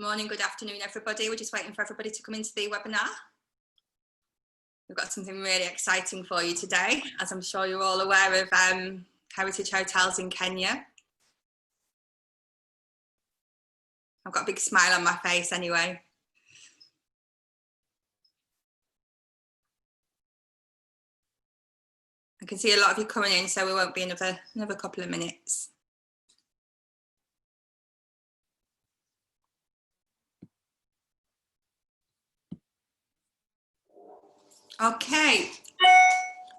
Morning, good afternoon, everybody. We're just waiting for everybody to come into the webinar. We've got something really exciting for you today, as I'm sure you're all aware of heritage hotels in Kenya. I've got a big smile on my face anyway. I can see a lot of you coming in, so we won't be another couple of minutes. Okay,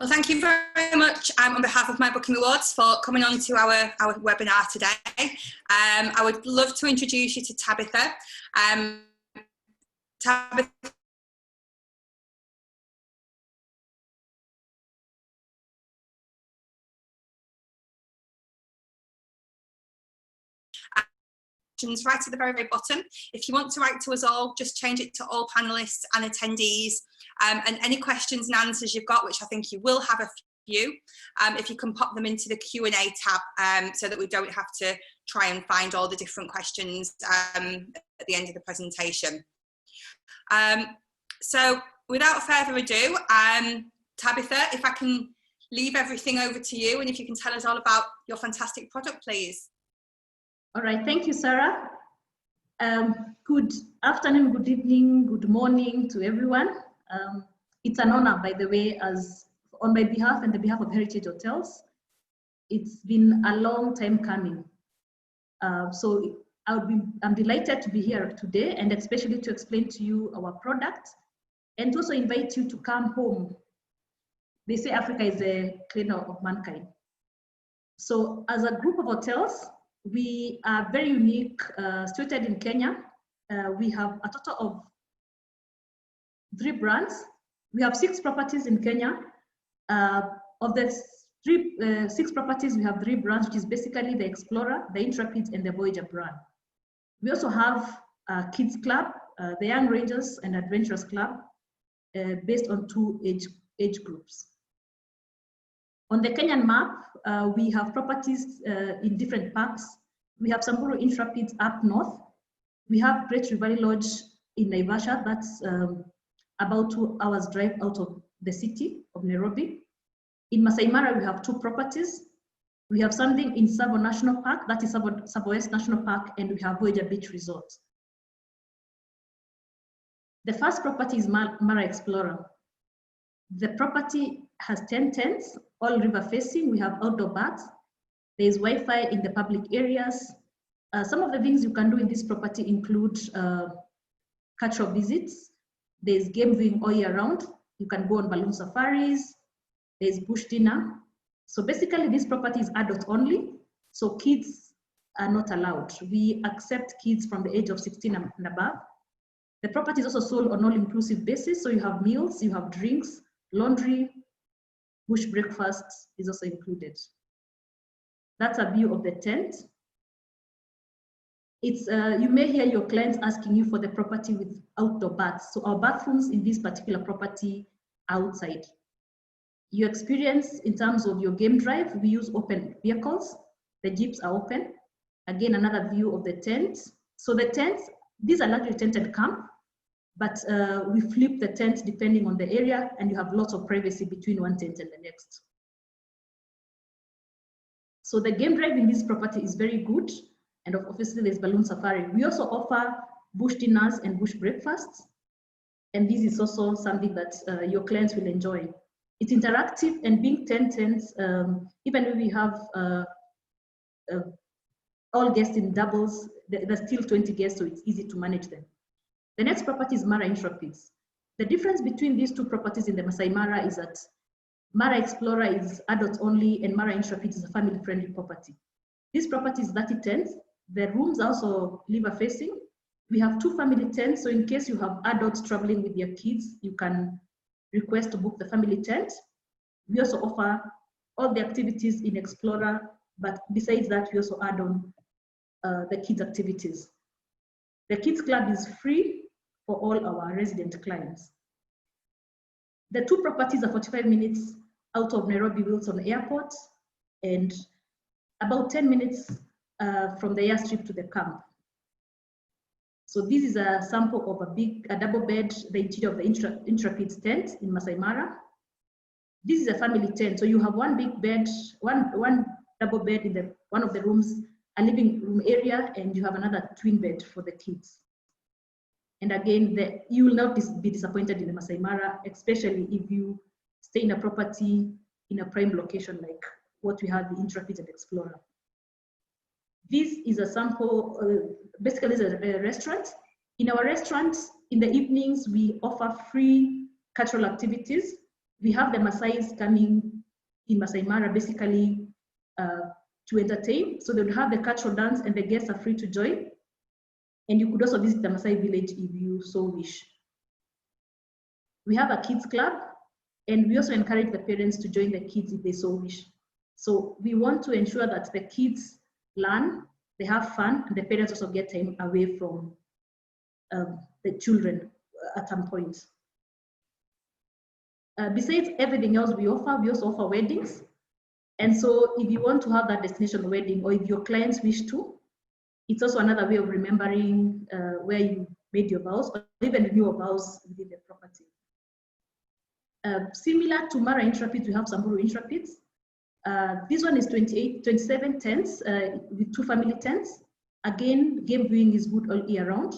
well, thank you very much on behalf of My Booking Awards for coming on to our webinar today. I would love to introduce you to Tabitha. Tabitha right at the very, very bottom. If you want to write to us all, just change it to all panelists and attendees. And any questions and answers you've got, which I think you will have a few, if you can pop them into the Q&A tab so that we don't have to try and find all the different questions at the end of the presentation. So without further ado, Tabitha, if I can leave everything over to you and if you can tell us all about your fantastic product, please. All right, thank you, Sarah. Good afternoon, good evening, good morning to everyone. It's an honor, by the way, as on my behalf and the behalf of Heritage Hotels. It's been a long time coming. So I'm delighted to be here today, and especially to explain to you our product and to also invite you to come home. They say Africa is a cradle of mankind. So as a group of hotels, we are very unique, situated in Kenya. We have a total of 3 brands. We have 6 properties in Kenya. Of the 6 properties, we have 3 brands, which is basically the Explorer, the Intrepids, and the Voyager brand. We also have a kids club, the Young Rangers and Adventurers Club, based on 2 age groups. On the Kenyan map, we have properties in different parks. We have Samburu Intrepids up north. We have Great River Lodge in Naivasha. That's about 2 hours drive out of the city of Nairobi. In Maasai Mara, we have 2 properties. We have something in Tsavo National Park, that is Tsavo West National Park, and we have Voyager Beach Resort. The first property is Mara Explorer. The property has 10 tents, all river facing. We have outdoor baths. There is Wi-Fi in the public areas. Some of the things you can do in this property include cultural visits. There's game viewing all year round. You can go on balloon safaris. There's bush dinner. So basically this property is adult only. So kids are not allowed. We accept kids from the age of 16 and above. The property is also sold on all-inclusive basis. So you have meals, you have drinks, laundry, bush breakfast is also included. That's a view of the tent. It's you may hear your clients asking you for the property with outdoor baths. So our bathrooms in this particular property are outside. Your experience in terms of your game drive, we use open vehicles. The jeeps are open. Again, another view of the tent. So the tents, these are largely tented camp, but we flip the tent depending on the area, and you have lots of privacy between one tent and the next. So the game drive in this property is very good, and obviously there's balloon safari. We also offer bush dinners and bush breakfasts, and this is also something that your clients will enjoy. It's interactive, and being 10 tents, even when we have all guests in doubles, there's still 20 guests, so it's easy to manage them. The next property is Mara Intrepids. The difference between these 2 properties in the Maasai Mara is that Mara Explorer is adult only and Mara Intrepids is a family-friendly property. This property is 30 tents. The rooms are also river facing. We have 2 family tents, so in case you have adults traveling with their kids, you can request to book the family tent. We also offer all the activities in Explorer, but besides that, we also add on the kids activities. The kids club is free for all our resident clients. The 2 properties are 45 minutes out of Nairobi Wilson Airport and about 10 minutes from the airstrip to the camp. So this is a sample of a double bed, the interior of the Intrepids tent in Maasai Mara. This is a family tent. So you have one big bed, one double bed in one of the rooms, a living room area, and you have another twin bed for the kids. And again, you will not be disappointed in the Maasai Mara, especially if you stay in a property in a prime location like what we have the Intrepid Explorer. This is a sample, basically it's a restaurant. In our restaurant, in the evenings, we offer free cultural activities. We have the Maasais coming in Maasai Mara basically to entertain. So they would have the cultural dance and the guests are free to join. And you could also visit the Maasai village if you so wish. We have a kids club, and we also encourage the parents to join the kids if they so wish. So we want to ensure that the kids learn, they have fun, and the parents also get time away from the children at some point. Besides everything else we also offer weddings. And so if you want to have that destination wedding, or if your clients wish to, it's also another way of remembering where you made your vows, or even renew your vows within the property. Similar to Mara Intrepids, we have Samburu Intrepids. This one is 27 tents with 2 family tents. Again, game viewing is good all year round.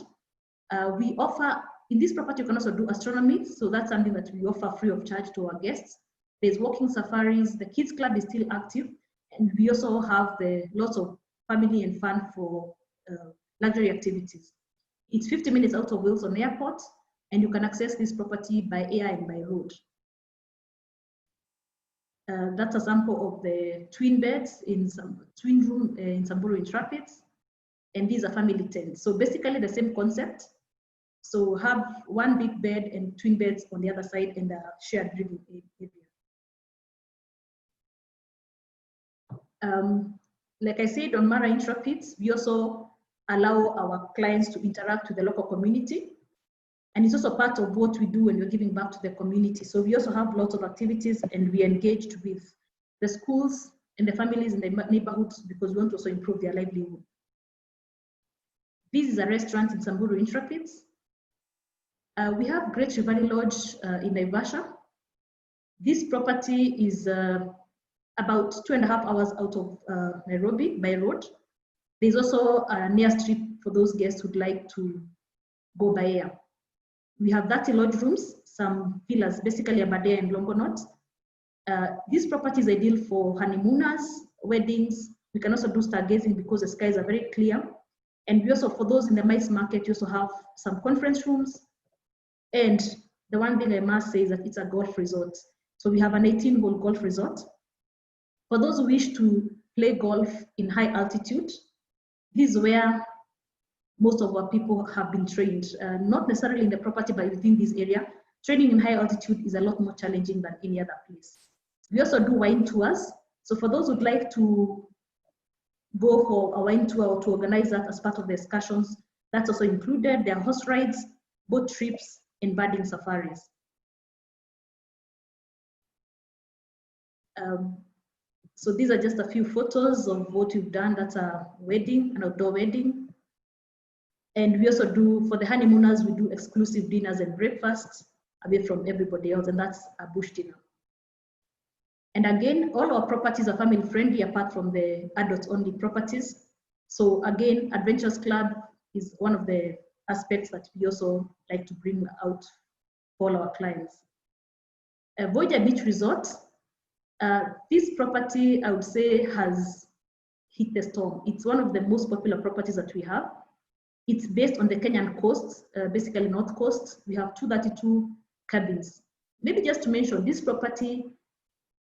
We offer, in this property, you can also do astronomy. So that's something that we offer free of charge to our guests. There's walking safaris. The kids club is still active. And we also have lots of family and fun for luxury activities. It's 50 minutes out of Wilson Airport, and you can access this property by air and by road. That's a sample of the twin beds in some twin room in Samburu Intrepids, and these are family tents. So basically the same concept. So have one big bed and twin beds on the other side and a shared living area. Like I said, on Mara Intrepids, we also allow our clients to interact with the local community. And it's also part of what we do when we're giving back to the community. So we also have lots of activities, and we engaged with the schools and the families in the neighborhoods because we want to also improve their livelihood. This is a restaurant in Samburu Intrepids. We have Great Valley Lodge in Naivasha. This property is about 2.5 hours out of Nairobi by road. There's also a near strip for those guests who'd like to go by air. We have 30 lodge rooms, some villas, basically a Badea and Longonot. This property is ideal for honeymooners, weddings. We can also do stargazing because the skies are very clear. And we also, for those in the mice market, you also have some conference rooms. And the one thing I must say is that it's a golf resort. So we have an 18-hole golf resort. For those who wish to play golf in high altitude, this is where most of our people have been trained, not necessarily in the property, but within this area. Training in high altitude is a lot more challenging than any other place. We also do wine tours. So for those who'd like to go for a wine tour or to organize that as part of the excursions, that's also included. There are horse rides, boat trips, and birding safaris. So these are just a few photos of what we've done. That's a wedding, an outdoor wedding. And we also do, for the honeymooners, we do exclusive dinners and breakfasts away from everybody else, and that's a bush dinner. And again, all our properties are family friendly apart from the adults only properties. So again, Adventures Club is one of the aspects that we also like to bring out for all our clients. Voyager Beach Resort, this property I would say has hit the storm. It's one of the most popular properties that we have. It's based on the Kenyan coast, basically North Coast. We have 232 cabins. Maybe just to mention, this property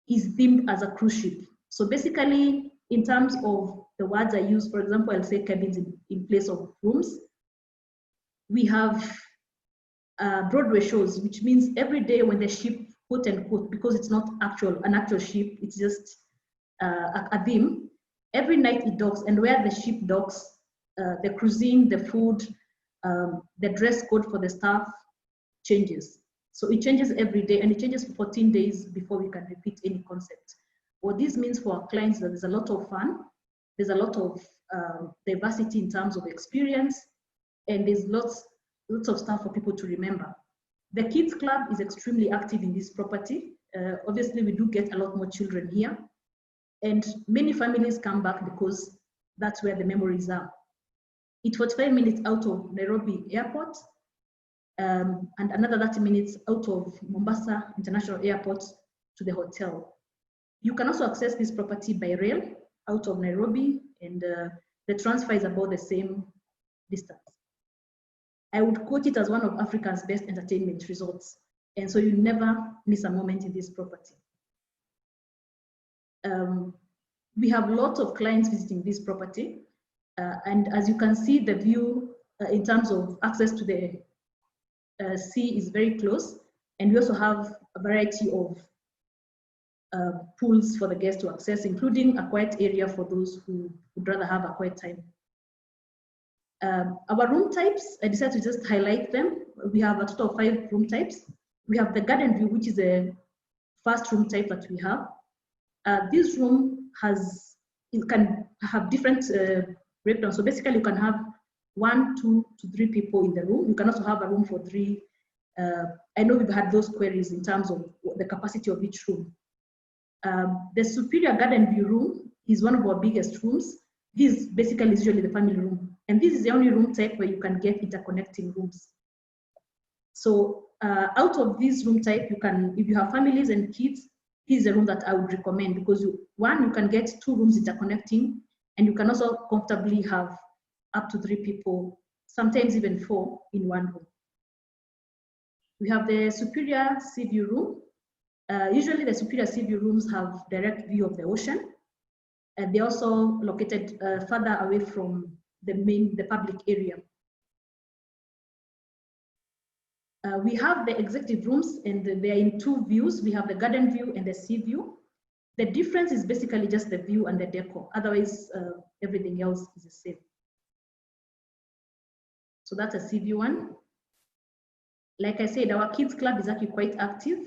is themed as a cruise ship. So basically, in terms of the words I use, for example, I'll say cabins in place of rooms. We have Broadway shows, which means every day when the ship, quote unquote, because it's not an actual ship, it's just a theme. Every night it docks, and where the ship docks, the cuisine, the food, the dress code for the staff changes. So it changes every day, and it changes for 14 days before we can repeat any concept. What this means for our clients is that there's a lot of fun, there's a lot of diversity in terms of experience, and there's lots of stuff for people to remember. The kids club is extremely active in this property. Obviously, we do get a lot more children here, and many families come back because that's where the memories are. It's 45 minutes out of Nairobi Airport, and another 30 minutes out of Mombasa International Airport to the hotel. You can also access this property by rail out of Nairobi, and the transfer is about the same distance. I would quote it as one of Africa's best entertainment resorts, and so you never miss a moment in this property. We have lots of clients visiting this property, and as you can see, the view in terms of access to the sea is very close, and we also have a variety of pools for the guests to access, including a quiet area for those who would rather have a quiet time. Our room types, I decided to just highlight them. We have a total of 5 room types. We have the garden view, which is the first room type that we have. This room can have different breakdowns. So basically you can have 1, 2 to 3 people in the room. You can also have a room for 3. I know we've had those queries in terms of the capacity of each room. The superior garden view room is one of our biggest rooms. This basically is usually the family room. And this is the only room type where you can get interconnecting rooms. So out of this room type, you can, if you have families and kids, this is a room that I would recommend because you can get 2 rooms interconnecting, and you can also comfortably have up to 3 people, sometimes even 4 in one room. We have the superior sea view room. Usually the superior sea view rooms have direct view of the ocean, and they're also located further away from the public area. We have the executive rooms, and they're in 2 views. We have the garden view and the sea view. The difference is basically just the view and the decor. Otherwise, everything else is the same. So that's a sea view one. Like I said, our kids club is actually quite active.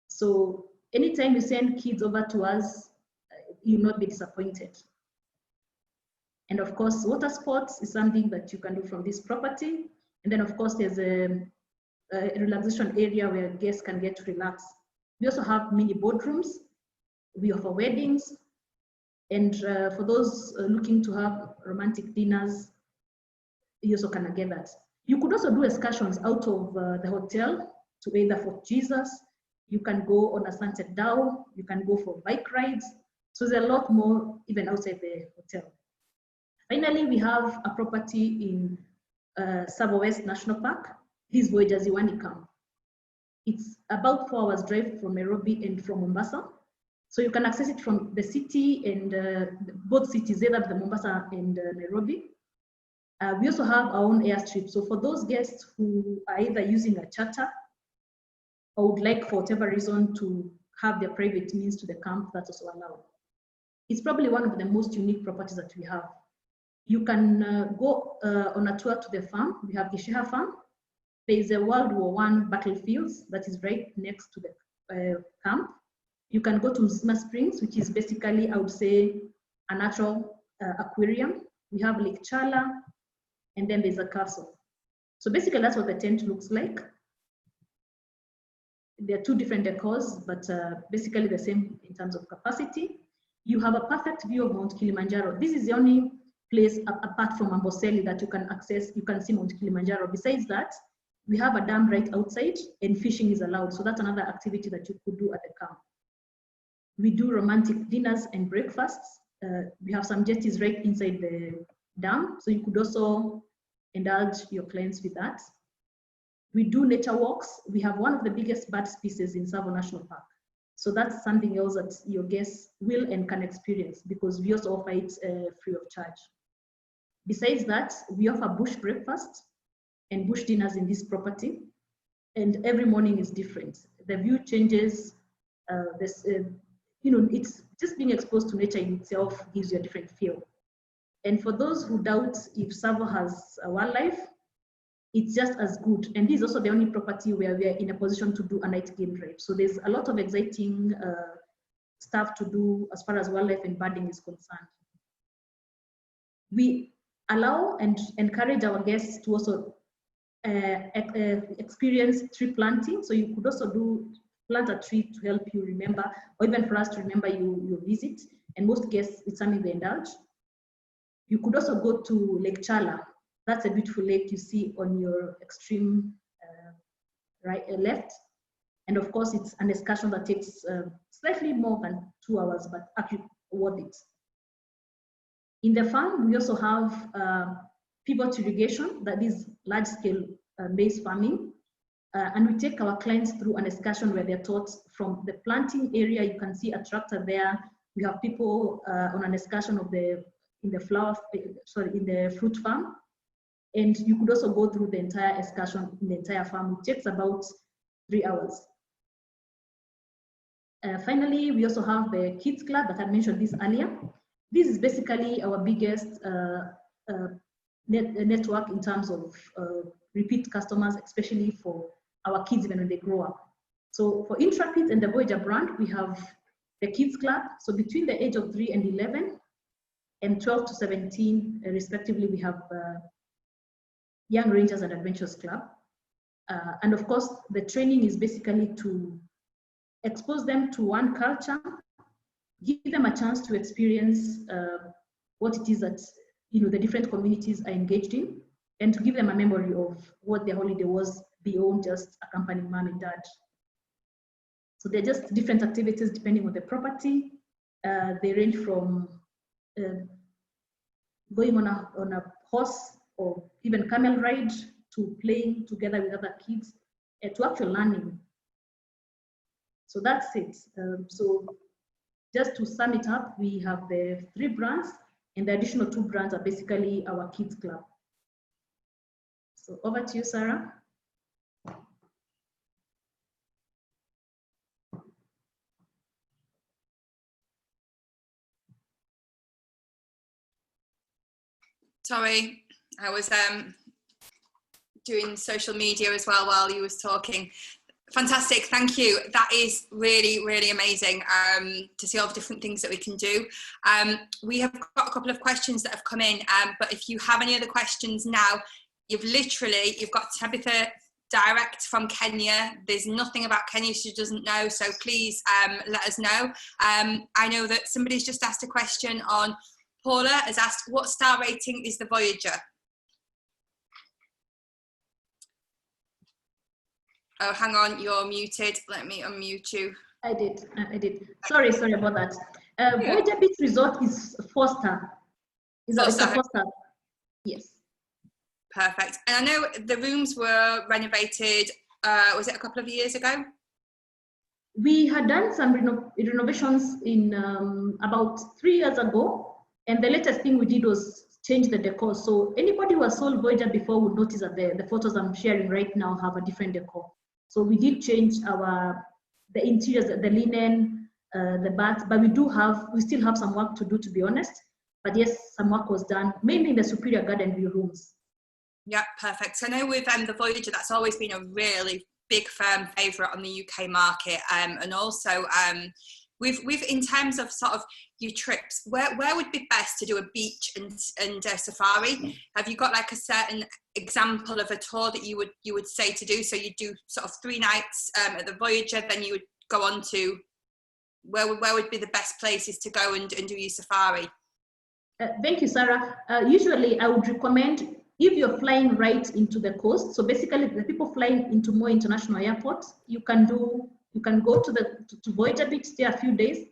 So anytime you send kids over to us, you'll not be disappointed. And of course, water sports is something that you can do from this property. And then of course, there's a relaxation area where guests can get to relax. We also have mini boardrooms. We offer weddings. And for those looking to have romantic dinners, you also can get that. You could also do excursions out of the hotel to either Fort Jesus. You can go on a sunset dhow. You can go for bike rides. So there's a lot more even outside the hotel. Finally, we have a property in Tsavo West National Park. This Voyager Ziwani camp. It's about 4 hours drive from Nairobi and from Mombasa. So you can access it from the city and both cities, either the Mombasa and Nairobi. We also have our own airstrip. So for those guests who are either using a charter or would like, for whatever reason, to have their private means to the camp, that's also allowed. It's probably one of the most unique properties that we have. You can go on a tour to the farm. We have the Sheha farm. There is a World War I battlefield that is right next to the camp. You can go to Mzima Springs, which is basically, I would say, a natural aquarium. We have Lake Chala, and then there's a castle. So basically, that's what the tent looks like. There are 2 different decors, but basically the same in terms of capacity. You have a perfect view of Mount Kilimanjaro. This is the only place apart from Amboseli that you can access. You can see Mount Kilimanjaro. Besides that, we have a dam right outside, and fishing is allowed. So that's another activity that you could do at the camp. We do romantic dinners and breakfasts. We have some jetties right inside the dam, so you could also indulge your clients with that. We do nature walks. We have one of the biggest bird species in Tsavo National Park. So that's something else that your guests will and can experience because we also offer it free of charge. Besides that, we offer bush breakfast and bush dinners in this property, and every morning is different. The view changes. It's just being exposed to nature in itself gives you a different feel. And for those who doubt if Tsavo has wildlife, it's just as good. And this is also the only property where we are in a position to do a night game drive. So there's a lot of exciting stuff to do as far as wildlife and birding is concerned. We allow and encourage our guests to also experience tree planting. So you could also plant a tree to help you remember, or even for us to remember your visit. And most guests, it's something they indulge. You could also go to Lake Chala. That's a beautiful lake you see on your extreme left. And of course, it's an excursion that takes slightly more than 2 hours, but actually worth it. In the farm, we also have pivot irrigation, that is large-scale maize farming. And we take our clients through an excursion where they're taught from the planting area. You can see a tractor there. We have people on an excursion in the fruit farm. And you could also go through the entire excursion in the entire farm. It takes about 3 hours. Finally, we also have the Kids Club that I mentioned this earlier. This is basically our biggest network in terms of repeat customers, especially for our kids even when they grow up. So for Intrepids and the Voyager brand, we have the Kids Club. So between the age of 3 and 11 and 12 to 17, respectively, we have Young Rangers and Adventures Club. And of course, the training is basically to expose them to one culture, give them a chance to experience what it is that the different communities are engaged in, and to give them a memory of what their holiday was beyond just accompanying mom and dad. So they're just different activities depending on the property. They range from going on a horse or even camel ride to playing together with other kids to actual learning. So that's it. So just to sum it up, we have the 3 brands, and the additional 2 brands are basically our Kids Club. So over to you, Sarah. Sorry, I was doing social media as well while you was talking. Fantastic, thank you. That is really, really amazing to see all the different things that we can do. We have got a couple of questions that have come in, but if you have any other questions now, you've got Tabitha direct from Kenya. There's nothing about Kenya she doesn't know, so please let us know. I know that somebody's just asked a question on, Paula has asked, what star rating is the Voyager? Oh, hang on, you're muted. Let me unmute you. I did. Sorry about that. Voyager Beach Resort is 4-star. It's a 4-star. Yes. Perfect. And I know the rooms were renovated, was it a couple of years ago? We had done some renovations in about 3 years ago. And the latest thing we did was change the decor. So anybody who has sold Voyager before would notice that the photos I'm sharing right now have a different decor. So we did change the interiors, the linen, the bath, but we still have some work to do, to be honest. But yes, some work was done, mainly in the superior garden view rooms. Yeah, perfect. So I know with the Voyager, that's always been a really big firm favourite on the UK market, and also we've in terms of sort of your trips, where would be best to do a beach and a safari? Have you got like a certain example of a tour that you would say to do? So you do sort of 3 nights at the Voyager, then you would go on to where would be the best places to go and do your safari? Thank you, Sarah. Usually I would recommend, if you're flying right into the coast, so basically the people flying into more international airports, you can go to Voyager Beach, stay a few days.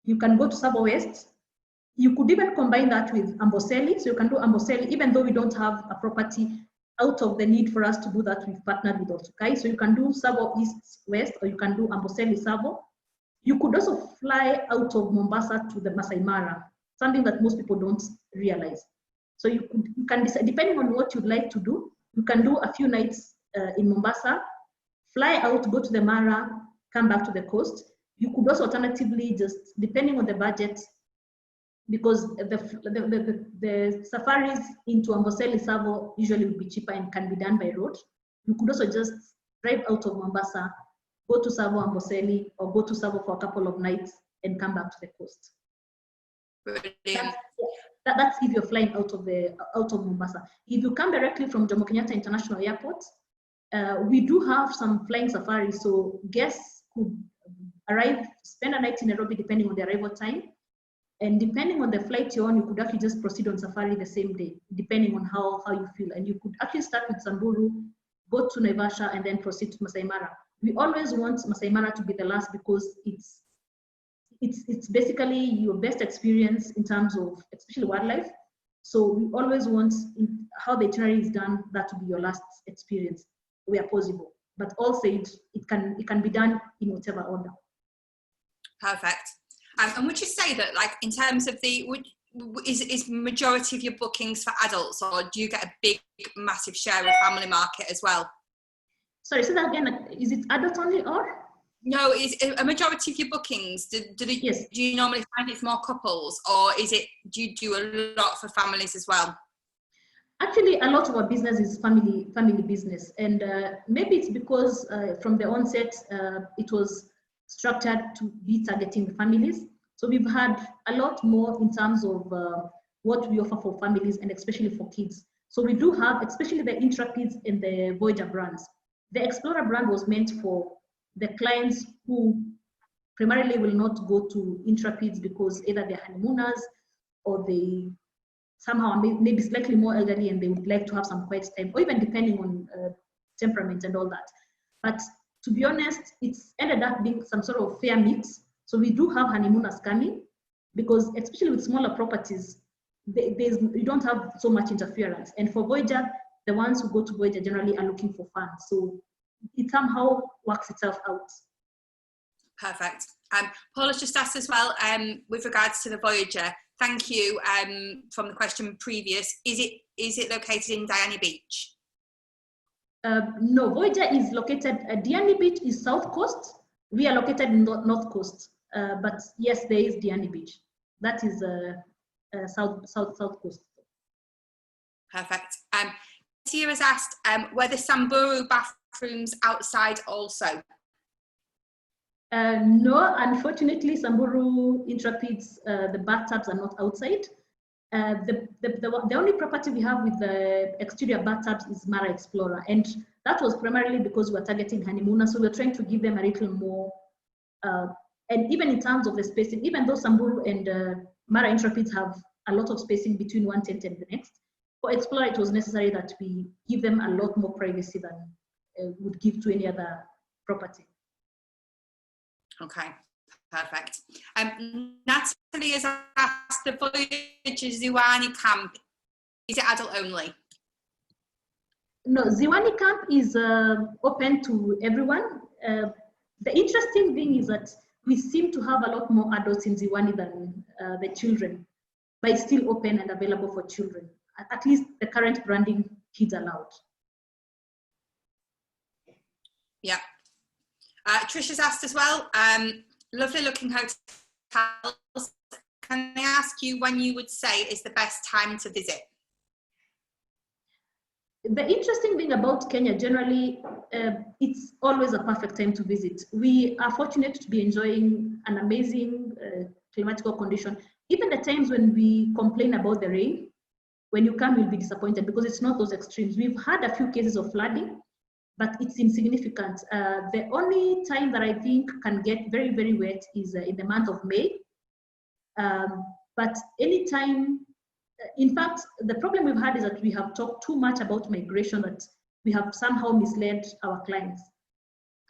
You can go to Tsavo West. You could even combine that with Amboseli. So you can do Amboseli, even though we don't have a property out of the need for us to do that, we've partnered with Otsukai. So you can do Tsavo East West, or you can do Amboseli Tsavo. You could also fly out of Mombasa to the Maasai Mara, something that most people don't realize. So you can decide, depending on what you'd like to do, you can do a few nights in Mombasa, fly out, go to the Mara, come back to the coast. You could also alternatively, just depending on the budget, because the safaris into Amboseli Tsavo usually will be cheaper and can be done by road. You could also just drive out of Mombasa, go to Tsavo Amboseli, or go to Tsavo for a couple of nights and come back to the coast. Brilliant. That's if you're flying out of Mombasa. If you come directly from Jomo Kenyatta International Airport, we do have some flying safaris, so guests could arrive, spend a night in Nairobi depending on the arrival time, and depending on the flight you're on, you could actually just proceed on safari the same day, depending on how you feel. And you could actually start with Samburu, go to Naivasha, and then proceed to Maasai Mara. We always want Maasai Mara to be the last because it's basically your best experience in terms of especially wildlife. So we always want how the itinerary is done, that to be your last experience where possible. But also it can be done in whatever order. Perfect. And would you say that, like, in terms of is majority of your bookings for adults, or do you get a big, massive share of family market as well? Sorry, say that again. Is it adult only or? No, is a majority of your bookings, Yes. Do you normally find it's more couples, or do you do a lot for families as well? Actually, a lot of our business is family business, and maybe it's because from the onset it was structured to be targeting families. So we've had a lot more in terms of what we offer for families and especially for kids. So we do have, especially the Intrepids and the Voyager brands. The Explorer brand was meant for the clients who primarily will not go to Intrepids because either they're honeymooners or they somehow maybe slightly more elderly and they would like to have some quiet time, or even depending on temperament and all that. But to be honest, it's ended up being some sort of fair mix. So we do have honeymooners coming because especially with smaller properties, you don't have so much interference. And for Voyager, the ones who go to Voyager generally are looking for fun. So it somehow works itself out. Perfect. Paula's just asked as well, with regards to the Voyager, thank you from the question previous, is it located in Diani Beach? No, Voyager is located, Diani Beach is south coast. We are located in north coast. But yes, there is Diani Beach. That is south coast. Perfect. Tia has asked, were the Samburu bathrooms outside also? No, unfortunately, Samburu Intrepids, the bathtubs are not outside. The only property we have with the exterior bathtubs is Mara Explorer, and that was primarily because we're targeting honeymooners, so we're trying to give them a little more, and even in terms of the spacing, even though Samburu and Mara Intrepids have a lot of spacing between one tent and the next, for Explorer it was necessary that we give them a lot more privacy than would give to any other property. Okay, perfect. Natalie has asked, the Voyager Ziwani camp, is it adult only? No, Ziwani camp is open to everyone. The interesting thing is that we seem to have a lot more adults in Ziwani than the children, but it's still open and available for children. At least the current branding, kids allowed. Yeah. Trisha's asked as well, lovely looking hotels. Can I ask you when you would say is the best time to visit? The interesting thing about Kenya generally, it's always a perfect time to visit. We are fortunate to be enjoying an amazing climatical condition. Even the times when we complain about the rain, when you come, you'll be disappointed because it's not those extremes. We've had a few cases of flooding, but it's insignificant. The only time that I think can get very, very wet is in the month of May. But anytime, in fact, the problem we've had is that we have talked too much about migration that we have somehow misled our clients.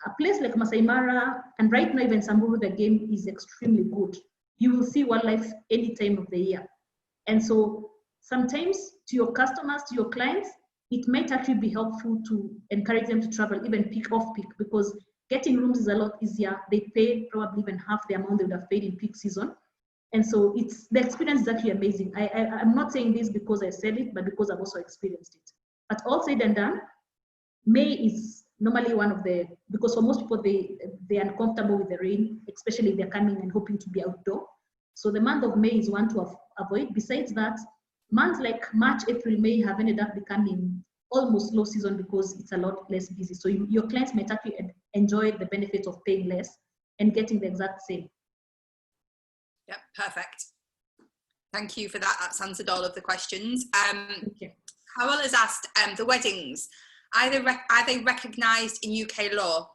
A place like Maasai Mara, and right now even Samburu, the game is extremely good. You will see wildlife any time of the year. And so sometimes to your customers, to your clients, it might actually be helpful to encourage them to travel even peak off peak, because getting rooms is a lot easier. They pay probably even half the amount they would have paid in peak season. And so the experience is actually amazing. I'm not saying this because I said it, but because I've also experienced it. But all said and done, May is normally one of the, because for most people, they're uncomfortable with the rain, especially if they're coming and hoping to be outdoor. So the month of May is one to avoid. Besides that, months like March, April, May have ended up becoming almost low season because it's a lot less busy. So your clients might actually enjoy the benefit of paying less and getting the exact same. Yep, perfect. Thank you for that. That's answered all of the questions. Okay. Carol has asked, the weddings, are they recognised in UK law?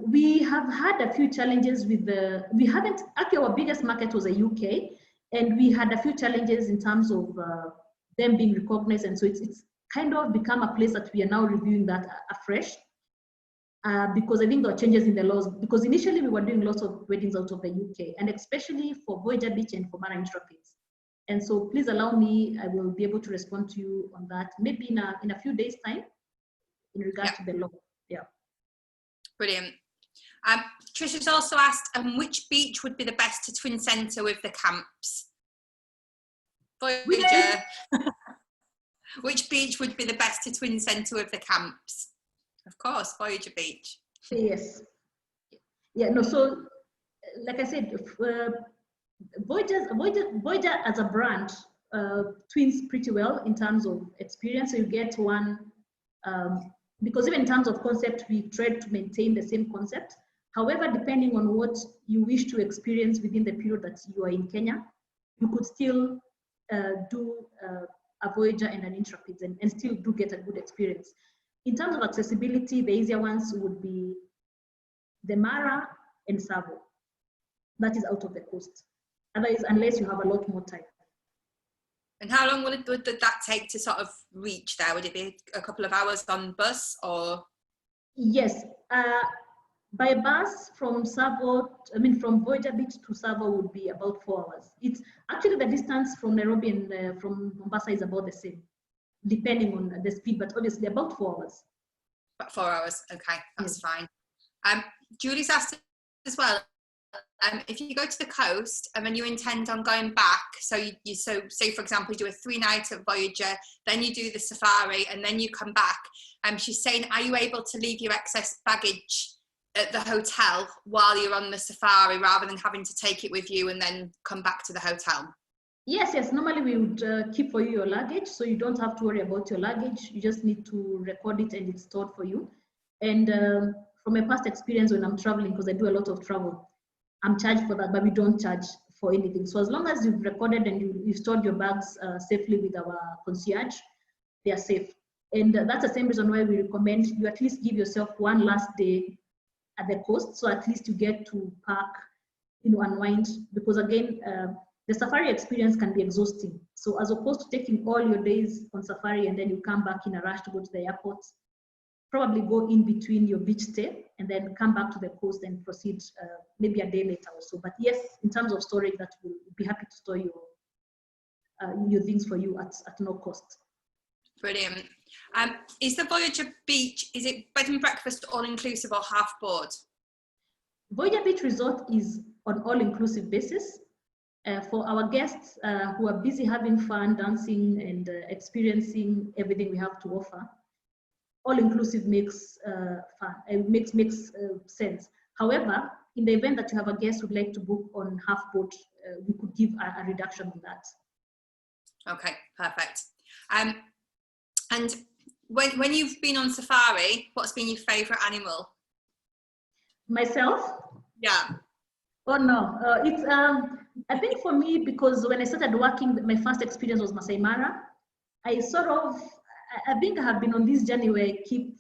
We have had a few challenges with actually our biggest market was the UK, and we had a few challenges in terms of them being recognized, and so it's kind of become a place that we are now reviewing that afresh, because I think there are changes in the laws, because initially we were doing lots of weddings out of the UK, and especially for Voyager Beach and for Mara Intrepids. And so please allow me, I will be able to respond to you on that, maybe in a few days' time, in regard to the law. Yeah. Brilliant. Trish has also asked, which beach would be the best to twin centre with the camps? Voyager. Which beach would be the best to twin centre with the camps? Of course, Voyager Beach. Yes. Yeah, no, so like I said, Voyager as a brand twins pretty well in terms of experience. So you get one, because even in terms of concept, we've tried to maintain the same concept. However, depending on what you wish to experience within the period that you are in Kenya, you could still do a Voyager and an Intrepids and still do get a good experience. In terms of accessibility, the easier ones would be the Mara and Tsavo. That is out of the coast. Otherwise, unless you have a lot more time. And how long would that take to sort of reach there? Would it be a couple of hours on bus or? Yes, by bus from from Voyager Beach to Tsavo would be about 4 hours. It's actually the distance from Nairobi and from Mombasa is about the same, depending on the speed, but obviously about 4 hours. About 4 hours, okay, that's fine. Julie's asked as well, if you go to the coast and then you intend on going back, so say for example you do a 3-night at Voyager, then you do the safari and then you come back, she's saying, are you able to leave your excess baggage at the hotel while you're on the safari rather than having to take it with you and then come back to the hotel? Yes, normally we would keep for you your luggage, so you don't have to worry about your luggage. You just need to record it and it's stored for you. And from my past experience when I'm traveling, because I do a lot of travel, I'm charged for that, but we don't charge for anything. So as long as you've recorded and you've stored your bags safely with our concierge, they are safe. And that's the same reason why we recommend you at least give yourself one last day at the coast, so at least you get to park, unwind, because again, the safari experience can be exhausting. So as opposed to taking all your days on safari and then you come back in a rush to go to the airport, probably go in between your beach stay and then come back to the coast and proceed maybe a day later or so. But yes, in terms of storage, that will be happy to store your things for you at no cost. Brilliant. Is the Voyager Beach, is it bed and breakfast all-inclusive or half-board? Voyager Beach Resort is on all-inclusive basis. For our guests who are busy having fun, dancing and experiencing everything we have to offer, all-inclusive makes sense. However, in the event that you have a guest who'd like to book on half-boat, we could give a reduction on that. Okay, perfect. And when you've been on safari, what's been your favourite animal? Myself? Yeah. Oh no, it's I think for me, because when I started working, my first experience was Maasai Mara. I think I have been on this journey where I keep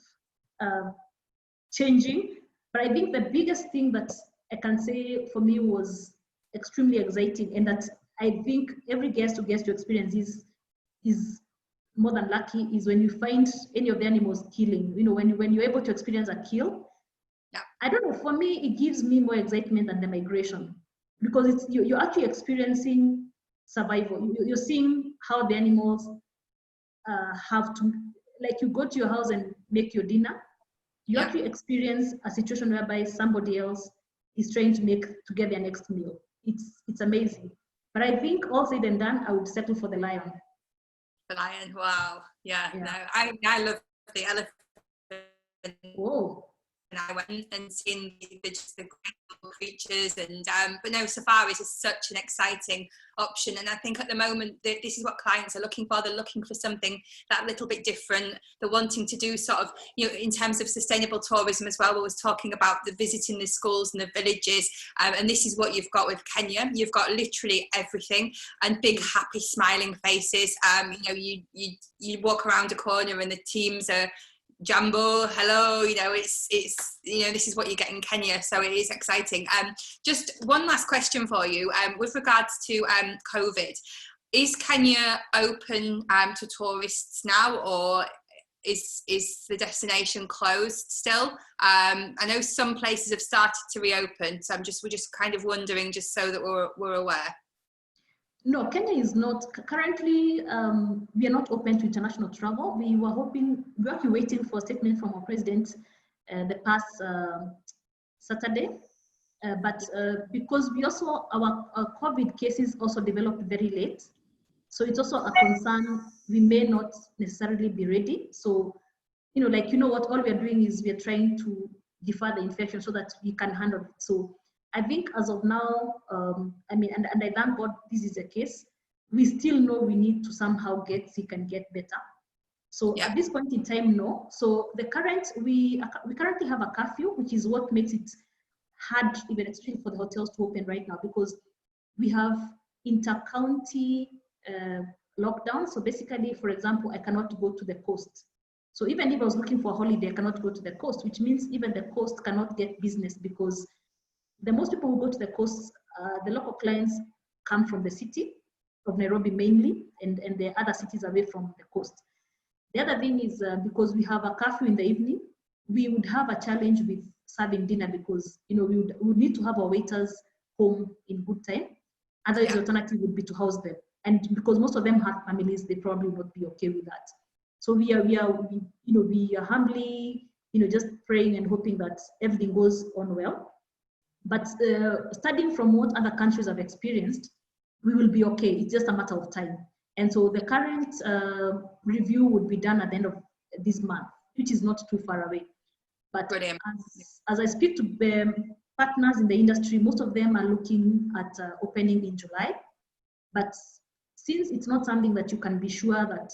changing, but I think the biggest thing that I can say for me was extremely exciting, and that I think every guest who gets to experience is more than lucky, is when you find any of the animals killing. When you're able to experience a kill. Yeah. I don't know, for me, it gives me more excitement than the migration, because you're actually experiencing survival. You're seeing how the animals have to, like, you go to your house and make your dinner. You actually experience a situation whereby somebody else is trying to get their next meal. It's amazing. But I think all said and done, I would settle for the lion. The lion, wow. Yeah. No, I love the elephant. Oh. when I went, and seeing just the great little creatures. And but no, safaris is such an exciting option, and I think at the moment this is what clients are looking for. They're looking for something that little bit different. They're wanting to do sort of, you know, in terms of sustainable tourism as well. We was talking about the visiting the schools and the villages, and this is what you've got with Kenya. You've got literally everything, and big happy smiling faces. You know, you walk around a corner and the teams are Jambo, hello, you know, it's you know, this is what you get in Kenya, so it is exciting. Just one last question for you, with regards to COVID, is Kenya open to tourists now, or is the destination closed still? I know some places have started to reopen, so we're just kind of wondering, just so that we're aware. No, Kenya is not currently. We are not open to international travel. We were actually waiting for a statement from our president the past Saturday, but because we also our COVID cases also developed very late, so it's also a concern. We may not necessarily be ready. So, you know, like, you know what, all we are doing is we are trying to defer the infection so that we can handle it. So I think as of now, I mean, and I thank God this is the case, we still know we need to somehow get sick and get better. So at this point in time, no. So we currently have a curfew, which is what makes it hard, even extreme, for the hotels to open right now, because we have inter-county lockdown. So basically, for example, I cannot go to the coast. So even if I was looking for a holiday, I cannot go to the coast, which means even the coast cannot get business, because the most people who go to the coast, the local clients come from the city of Nairobi mainly, and the other cities away from the coast. The other thing is because we have a curfew in the evening, we would have a challenge with serving dinner, because, you know, we would need to have our waiters home in good time. Otherwise, the alternative would be to house them. And because most of them have families, they probably would be okay with that. So we are humbly, you know, just praying and hoping that everything goes on well. But studying from what other countries have experienced, we will be okay. It's just a matter of time. And so the current review would be done at the end of this month, which is not too far away. But as I speak to partners in the industry, most of them are looking at opening in July. But since it's not something that you can be sure that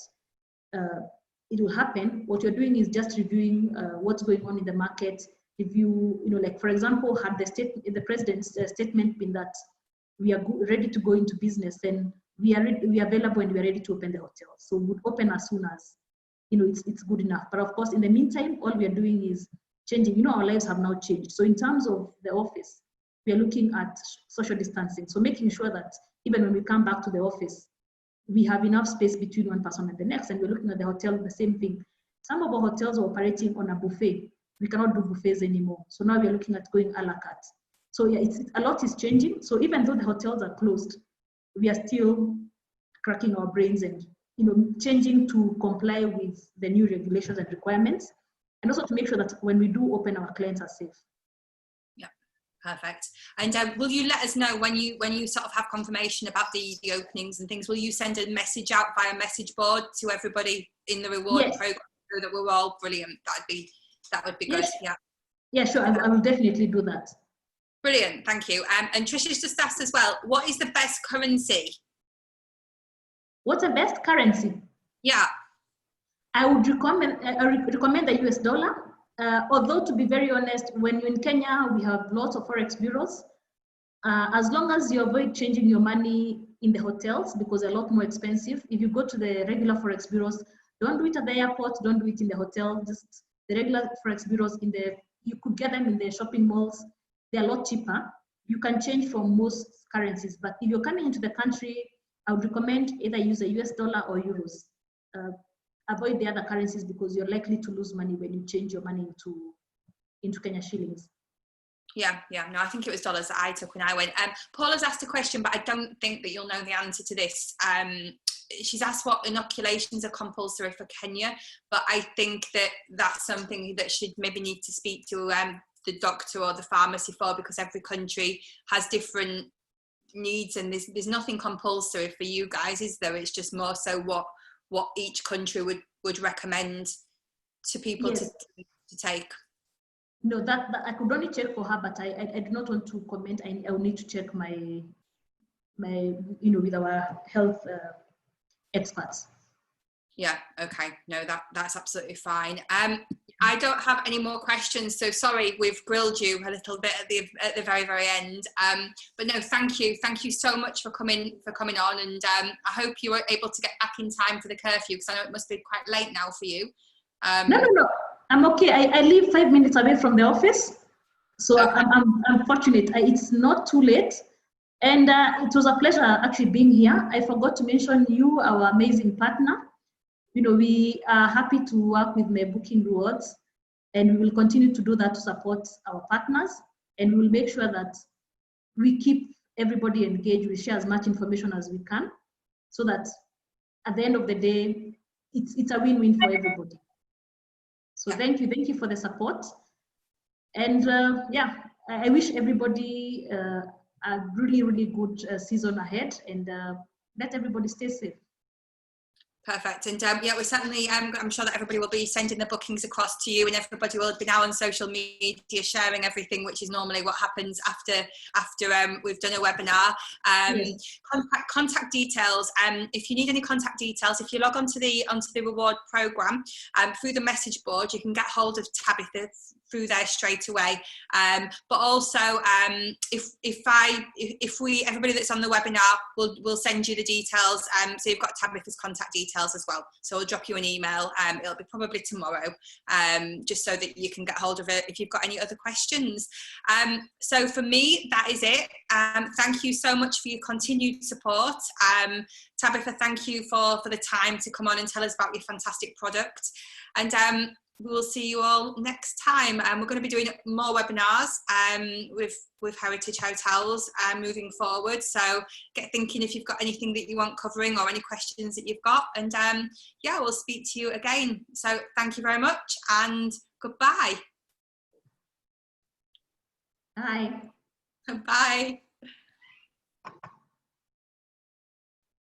it will happen, what you're doing is just reviewing what's going on in the market. Review, you know, like, for example, had the president's statement been that we are ready to go into business, then we are available and we are ready to open the hotel. So we would open as soon as, you know, it's good enough. But of course, in the meantime, all we are doing is changing. You know, our lives have now changed. So in terms of the office, we are looking at social distancing. So making sure that even when we come back to the office, we have enough space between one person and the next. And we're looking at the hotel, the same thing. Some of our hotels are operating on a buffet. We cannot do buffets anymore. So now we're looking at going a la carte. So yeah, a lot is changing. So even though the hotels are closed, we are still cracking our brains and, you know, changing to comply with the new regulations and requirements, and also to make sure that when we do open, our clients are safe. Yeah, perfect. And will you let us know when you sort of have confirmation about the openings and things? Will you send a message out via message board to everybody in the reward program, so that we're all brilliant? That would be good. Yes. Yeah, sure. I will definitely do that. Brilliant, thank you. And Trisha's just asked as well, what is the best currency? What's the best currency? Yeah. I would recommend the US dollar. Although, to be very honest, when you're in Kenya, we have lots of forex bureaus. As long as you avoid changing your money in the hotels, because they're a lot more expensive. If you go to the regular forex bureaus, don't do it at the airport, don't do it in the hotel, just the regular forex bureaus you could get them in the shopping malls. They're a lot cheaper. You can change from most currencies, but if you're coming into the country, I would recommend either use a US dollar or euros. Avoid the other currencies, because you're likely to lose money when you change your money into Kenya shillings. Yeah, no, I think it was dollars that I took when I went. Paula's asked a question, but I don't think that you'll know the answer to this. She's asked what inoculations are compulsory for Kenya, but I think that that's something that she'd maybe need to speak to the doctor or the pharmacy for, because every country has different needs, and there's nothing compulsory for you guys, is there? It's just more so what each country would recommend to people to take. No, that I could only check for her, but I do not want to comment. I will need to check my with our health experts. Yeah, okay. No, that's absolutely fine. I don't have any more questions, so sorry we've grilled you a little bit at the very end. But no, thank you so much for coming on, and I hope you were able to get back in time for the curfew, because I know it must be quite late now for you. No, I'm okay. I live 5 minutes away from the office, so okay. I'm fortunate. It's not too late, and it was a pleasure actually being here. I forgot to mention you, our amazing partner. We are happy to work with My Booking Rewards, and we will continue to do that to support our partners, and we will make sure that we keep everybody engaged. We share as much information as we can, so that at the end of the day, it's a win-win for everybody. So thank you for the support, and yeah, I wish everybody a really good season ahead, and let everybody stay safe. Perfect. And yeah, we're certainly, I'm sure that everybody will be sending the bookings across to you, and everybody will be now on social media sharing everything, which is normally what happens after we've done a webinar. Yes. Contact details. If you need any contact details, if you log onto the reward program through the message board, you can get hold of Tabitha through there straight away. But also, if everybody that's on the webinar will send you the details. So you've got Tabitha's contact details as well. So I'll drop you an email. It'll be probably tomorrow, just so that you can get hold of it if you've got any other questions. So for me, that is it. Thank you so much for your continued support. Tabitha, thank you for the time to come on and tell us about your fantastic product. And we will see you all next time. We're going to be doing more webinars with Heritage Hotels moving forward. So get thinking if you've got anything that you want covering or any questions that you've got. And yeah, we'll speak to you again. So thank you very much and goodbye. Bye. Bye.